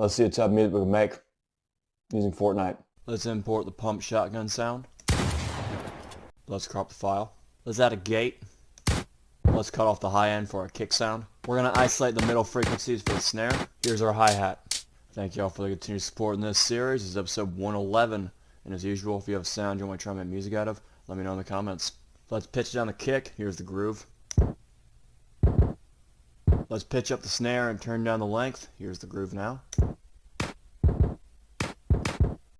Let's see the type of music we can make using Fortnite. Let's import the pump shotgun sound. Let's crop the file. Let's add a gate. Let's cut off the high end for our kick sound. We're going to isolate the middle frequencies for the snare. Here's our hi-hat. Thank y'all for the continued support in this series. This is episode 111. And as usual, if you have a sound you want to try and make music out of, let me know in the comments. Let's pitch down the kick. Here's the groove. Let's pitch up the snare and turn down the length. Here's the groove now.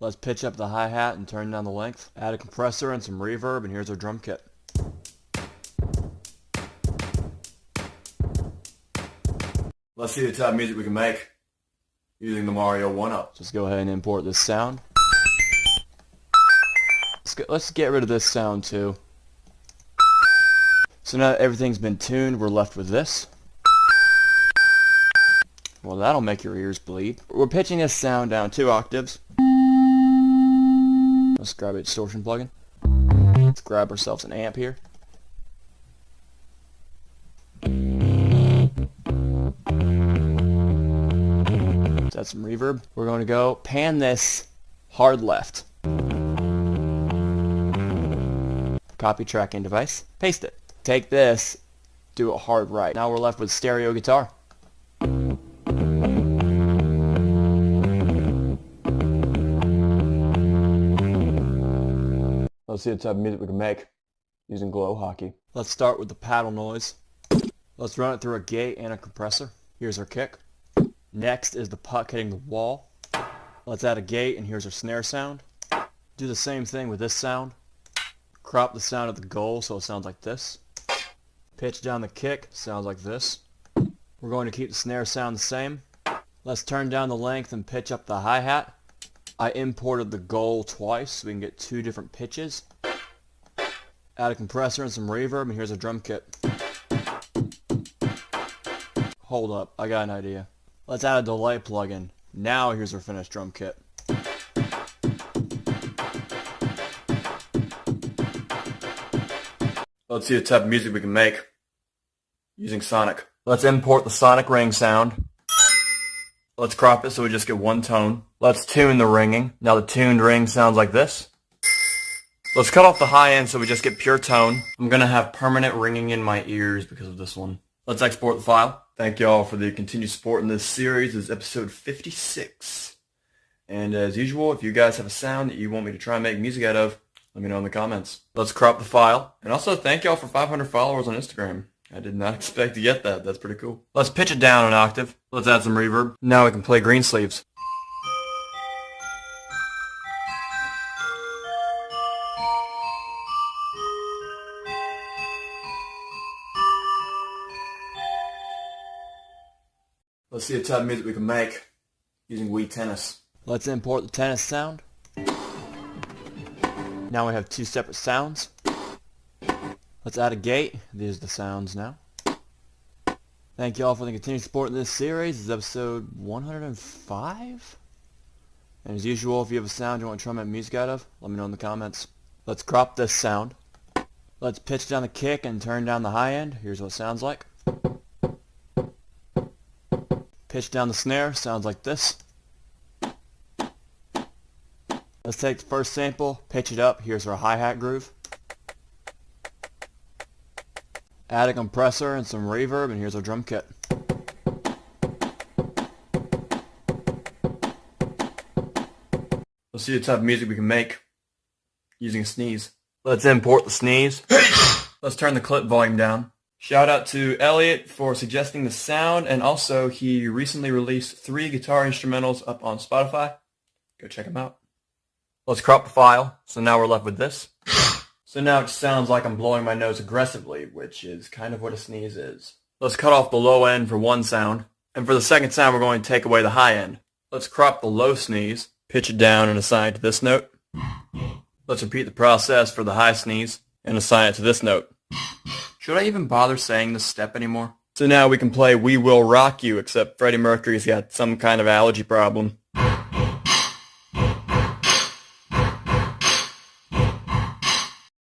Let's pitch up the hi-hat and turn down the length. Add a compressor and some reverb, and here's our drum kit. Let's see the type of music we can make using the Mario 1-Up. Just go ahead and import this sound. Let's get rid of this sound too. So now that everything's been tuned, we're left with this. Well, that'll make your ears bleed. We're pitching this sound down 2 octaves. Let's grab a distortion plugin. Let's grab ourselves an amp here. Let's add some reverb. We're going to go pan this hard left. Copy tracking device. Paste it. Take this, do it hard right. Now we're left with stereo guitar. Let's see the type of music we can make using Glow Hockey. Let's start with the paddle noise. Let's run it through a gate and a compressor. Here's our kick. Next is the puck hitting the wall. Let's add a gate, and here's our snare sound. Do the same thing with this sound. Crop the sound of the goal so it sounds like this. Pitch down the kick, sounds like this. We're going to keep the snare sound the same. Let's turn down the length and pitch up the hi-hat. I imported the goal twice so we can get 2 different pitches. Add a compressor and some reverb, and here's a drum kit. Hold up, I got an idea. Let's add a delay plugin. Now here's our finished drum kit. Let's see the type of music we can make using Sonic. Let's import the sonic ring sound. Let's crop it so we just get 1 tone. Let's tune the ringing. Now the tuned ring sounds like this. Let's cut off the high end so we just get pure tone. I'm going to have permanent ringing in my ears because of this one. Let's export the file. Thank you all for the continued support in this series. This is episode 56. And as usual, if you guys have a sound that you want me to try and make music out of, let me know in the comments. Let's crop the file. And also thank y'all for 500 followers on Instagram. I did not expect to get that. That's pretty cool. Let's pitch it down an octave. Let's add some reverb. Now we can play Greensleeves. Let's see the type of music we can make using Wii Tennis. Let's import the tennis sound. Now we have 2 separate sounds. Let's add a gate. These are the sounds now. Thank you all for the continued support in this series. This is episode 105. And as usual, if you have a sound you want to try and make music out of, let me know in the comments. Let's crop this sound. Let's pitch down the kick and turn down the high end. Here's what it sounds like. Pitch down the snare, sounds like this. Let's take the first sample, pitch it up. Here's our hi-hat groove. Add a compressor and some reverb, and here's our drum kit. Let's see the type of music we can make using a sneeze. Let's import the sneeze. Let's turn the clip volume down. Shout out to Elliot for suggesting the sound, and also he recently released 3 guitar instrumentals up on Spotify. Go check them out. Let's crop the file. So now we're left with this. So now it sounds like I'm blowing my nose aggressively, which is kind of what a sneeze is. Let's cut off the low end for 1 sound. And for the second sound, we're going to take away the high end. Let's crop the low sneeze, pitch it down and assign it to this note. Let's repeat the process for the high sneeze and assign it to this note. Should I even bother saying this step anymore? So now we can play We Will Rock You, except Freddie Mercury's got some kind of allergy problem.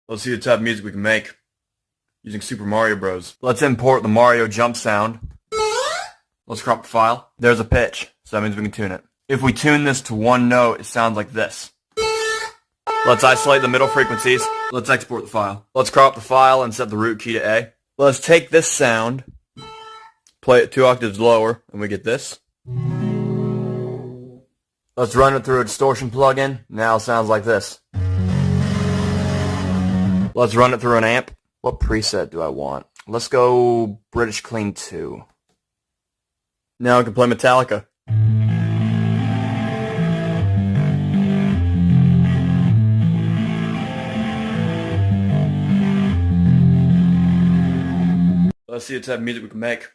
Let's see the type of music we can make using Super Mario Bros. Let's import the Mario jump sound. Let's crop the file. There's a pitch, so that means we can tune it. If we tune this to one note, it sounds like this. Let's isolate the middle frequencies. Let's export the file. Let's crop the file and set the root key to A. Let's take this sound, play it 2 octaves lower, and we get this. Let's run it through a distortion plugin. Now it sounds like this. Let's run it through an amp. What preset do I want? Let's go British Clean 2. Now I can play Metallica. Let's see what type of music we can make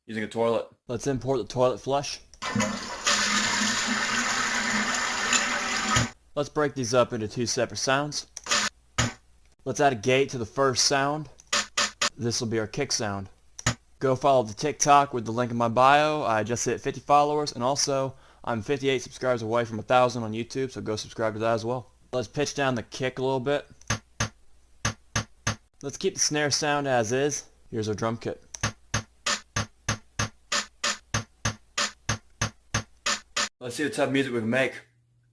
using a toilet. Let's import the toilet flush. Let's break these up into 2 separate sounds. Let's add a gate to the first sound. This will be our kick sound. Go follow the TikTok with the link in my bio. I just hit 50 followers, and also I'm 58 subscribers away from 1,000 on YouTube, so go subscribe to that as well. Let's pitch down the kick a little bit. Let's keep the snare sound as is. Here's our drum kit. Let's see what type of music we can make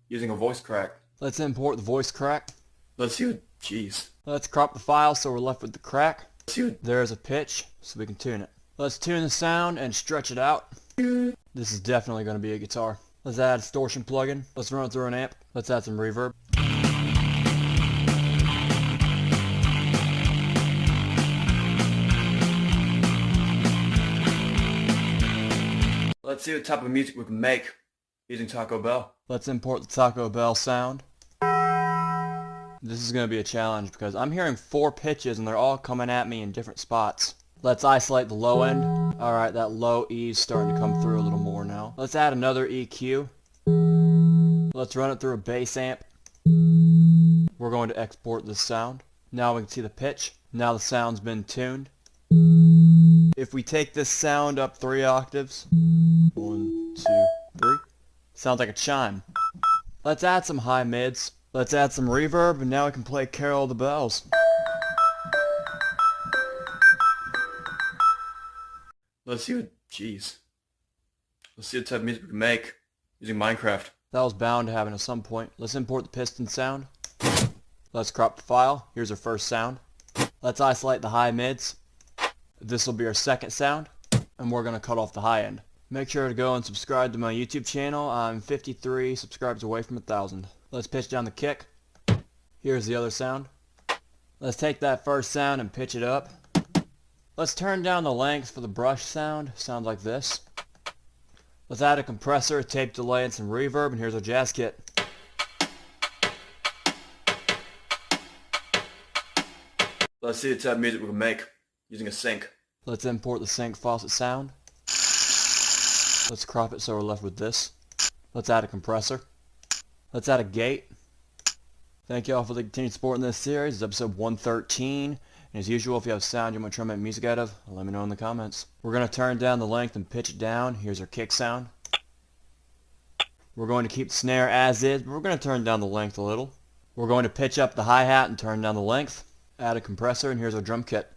using a voice crack. Let's import the voice crack. Let's see what... Jeez. Let's crop the file so we're left with the crack. Let's see what... There's a pitch, so we can tune it. Let's tune the sound and stretch it out. This is definitely going to be a guitar. Let's add a distortion plugin. Let's run it through an amp. Let's add some reverb. Let's see what type of music we can make using Taco Bell. Let's import the Taco Bell sound. This is going to be a challenge because I'm hearing 4 pitches and they're all coming at me in different spots. Let's isolate the low end. Alright, that low E is starting to come through a little more now. Let's add another EQ. Let's run it through a bass amp. We're going to export this sound. Now we can see the pitch. Now the sound's been tuned. If we take this sound up 3 octaves, 1, 2, 3, sounds like a chime. Let's add some high mids. Let's add some reverb, and now we can play Carol of the Bells. Let's see what... Jeez. Let's see what type of music we can make using Minecraft. That was bound to happen at some point. Let's import the piston sound. Let's crop the file. Here's our first sound. Let's isolate the high mids. This will be our second sound, and we're going to cut off the high end. Make sure to go and subscribe to my YouTube channel. I'm 53 subscribers away from 1,000. Let's pitch down the kick. Here's the other sound. Let's take that first sound and pitch it up. Let's turn down the length for the brush sound. Sounds like this. Let's add a compressor, a tape delay, and some reverb, and here's our jazz kit. Let's see the type of music we can make using a sync. Let's import the sync faucet sound. Let's crop it so we're left with this. Let's add a compressor. Let's add a gate. Thank you all for the continued support in this series. It's episode 113. And as usual, if you have sound you want to try to make music out of, let me know in the comments. We're going to turn down the length and pitch it down. Here's our kick sound. We're going to keep the snare as is, but we're going to turn down the length a little. We're going to pitch up the hi-hat and turn down the length. Add a compressor, and here's our drum kit.